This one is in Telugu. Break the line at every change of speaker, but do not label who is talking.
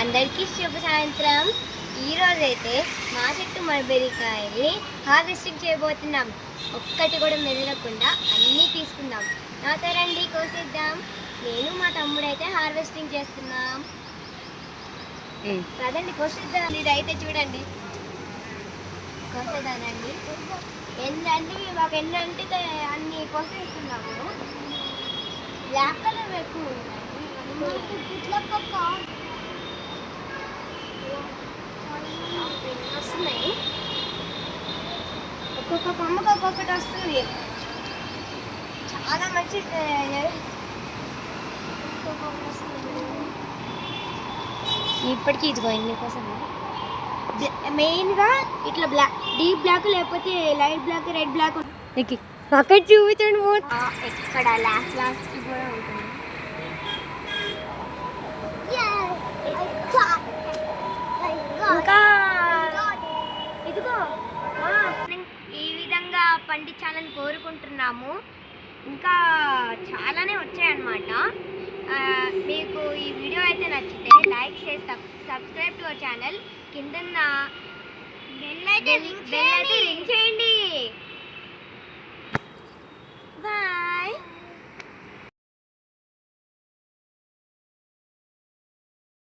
అందరికీ శుభ సాయంత్రం. ఈరోజైతే మా చెట్టు మల్బెర్రీకాయల్ని హార్వెస్టింగ్ చేయబోతున్నాం. ఒక్కటి కూడా మెదలకుండా అన్నీ తీసుకుందాం. నాతో రండి, కోసేద్దాం. నేను మా తమ్ముడైతే హార్వెస్టింగ్ చేస్తున్నాం. కదండి, కోసేద్దాం. ఇదైతే చూడండి, కోసేదానండి. ఎన్ని మాకు ఎన్ని అంటే అన్ని కోసేస్తున్నాము. బ్లాక్ కలర్ ఎక్కువ వస్తున్నాయి. ఒక్కొక్క కొమ్మకు ఒక్కొక్కటి వస్తుంది. చాలా మంచి ఇప్పటికీ ఇదిగో ఎన్ని కోసం మెయిన్గా ఇట్లా బ్లాక్, డీప్ బ్లాక్ లేకపోతే లైట్ బ్లాక్, రెడ్ బ్లాక్ అక్కడ చూపించండి. ఎక్కడ లాస్ట్ కూడా ఉంటుంది. ఇంకా ఇదిగో ఈ విధంగా పండించాలని కోరుకుంటున్నాము. ఇంకా చాలానే వచ్చాయన్నమాట. మీకు ఈ వీడియో అయితే నచ్చితే లైక్ చేసి సబ్స్క్రైబ్ టు అవర్ ఛానల్. కింద బెల్ అయితే రింగ్ చేయండి.